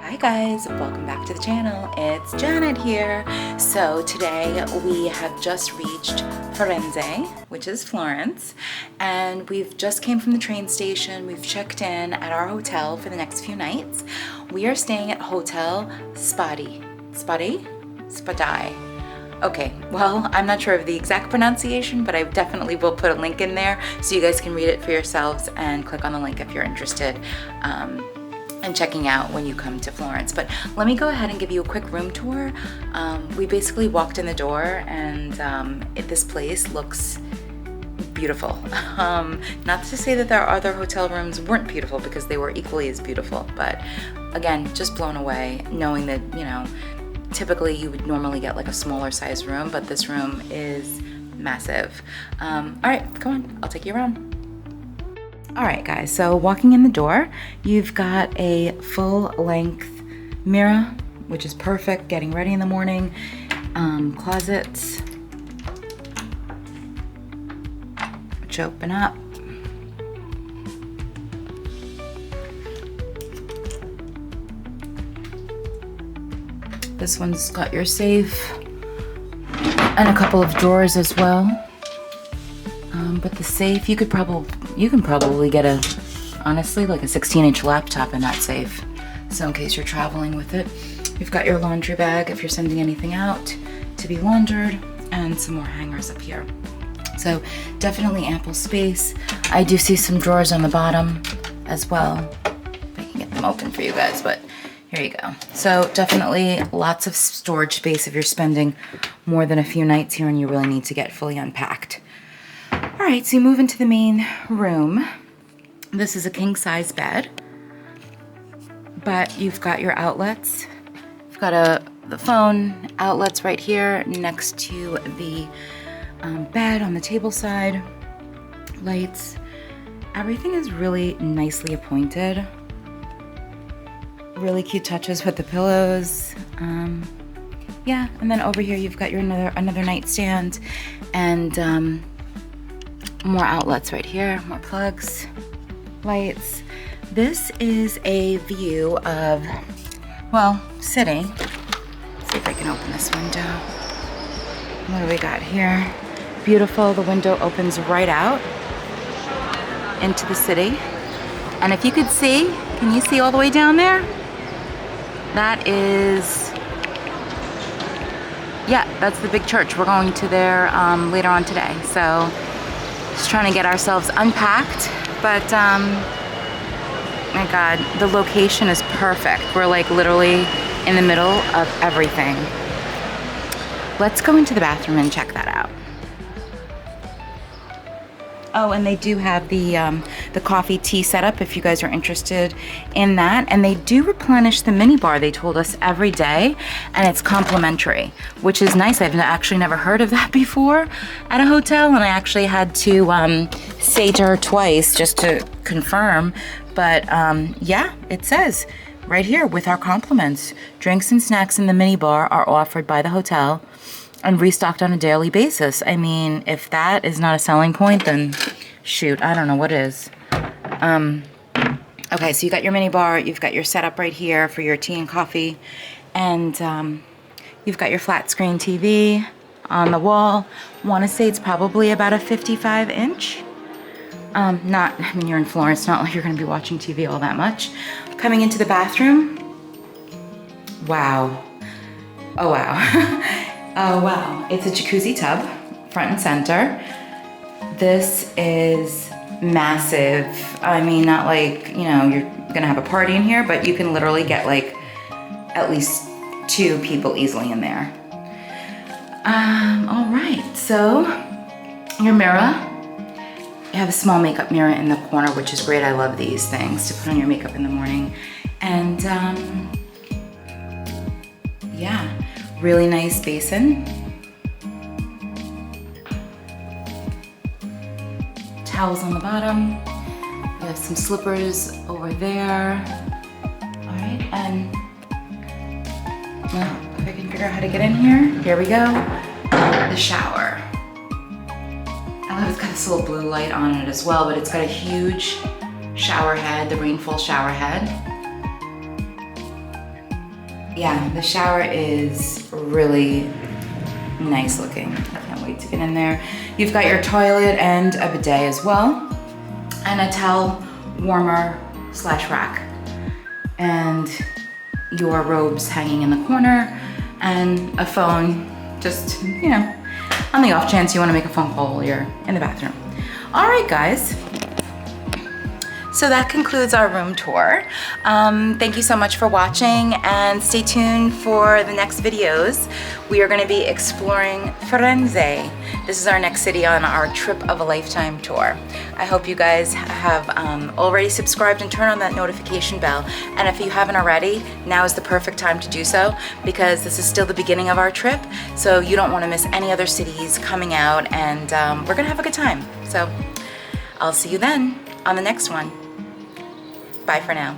Hi guys, welcome back to the channel. It's Janet here. So today we have just reached Firenze, which is Florence, and we've just came from the train station. We've checked in at our hotel for the next few nights. We are staying at Hotel Spadai. Spadai. Okay, well, I'm not sure of the exact pronunciation, but I definitely will put a link in there so you guys can read it for yourselves and click on the link if you're interested in checking out when you come to Florence. But let me go ahead and give you a quick room tour. We basically walked in the door and this place looks beautiful. Not to say that our other hotel rooms weren't beautiful, because they were equally as beautiful, but again, just blown away knowing that, you know, typically you would normally get like a smaller size room, but this room is massive. All right, come on, I'll take you around. All right, guys, so walking in the door, you've got a full-length mirror, which is perfect, getting ready in the morning. Closets, which open up. This one's got your safe and a couple of drawers as well. But the safe, you can probably get honestly, like a 16-inch laptop in that safe. So in case you're traveling with it, you've got your laundry bag if you're sending anything out to be laundered, and some more hangers up here. So definitely ample space. I do see some drawers on the bottom as well. If I can get them open for you guys, but here you go. So definitely lots of storage space if you're spending more than a few nights here and you really need to get fully unpacked. All right, so you move into the main room. This is a king-size bed, but you've got your outlets. You've got the phone outlets right here next to the bed on the table side. Lights. Everything is really nicely appointed. Really cute touches with the pillows. Yeah, and then over here you've got your another nightstand, and more outlets right here, more plugs, lights. This is a view of, well, city. Let's see if I can open this window. What do we got here? Beautiful, the window opens right out into the city. And if you could see, can you see all the way down there? That is, yeah, that's the big church. We're going to there later on today. So just trying to get ourselves unpacked, but my God, the location is perfect. We're like literally in the middle of everything. Let's go into the bathroom and check that out. Oh, and they do have the coffee tea setup if you guys are interested in that. And they do replenish the mini bar, they told us, every day, and it's complimentary, which is nice. I've actually never heard of that before at a hotel, and I actually had to say to her twice just to confirm. But yeah, it says right here, with our compliments, drinks and snacks in the mini bar are offered by the hotel and restocked on a daily basis. I mean, if that is not a selling point, then shoot, I don't know what is. Okay, so you got your mini bar, you've got your setup right here for your tea and coffee, and you've got your flat screen TV on the wall. Want to say it's probably about a 55-inch. I mean, you're in Florence, not like you're gonna be watching TV all that much. Coming into the bathroom, wow. Oh, wow. Oh wow, it's a jacuzzi tub, front and center. This is massive. I mean, not like, you know, you're gonna have a party in here, but you can literally get like at least 2 people easily in there. All right, so your mirror. You have a small makeup mirror in the corner, which is great. I love these things to put on your makeup in the morning. And yeah. Really nice basin. Towels on the bottom. You have some slippers over there. All right, and now if I can figure out how to get in here, here we go. The shower. I love it's got this little blue light on it as well, but it's got a huge shower head, the rainfall shower head. Yeah, the shower is really nice looking. I can't wait to get in there. You've got your toilet and a bidet as well, and a towel warmer / rack, and your robes hanging in the corner, and a phone, just, you know, on the off chance you want to make a phone call while you're in the bathroom. All right, guys. So that concludes our room tour. Thank you so much for watching, and stay tuned for the next videos. We are going to be exploring Firenze. This is our next city on our trip of a lifetime tour. I hope you guys have already subscribed and turned on that notification bell. And if you haven't already, now is the perfect time to do so, because this is still the beginning of our trip. So you don't want to miss any other cities coming out, and we're going to have a good time. So I'll see you then on the next one. Bye for now.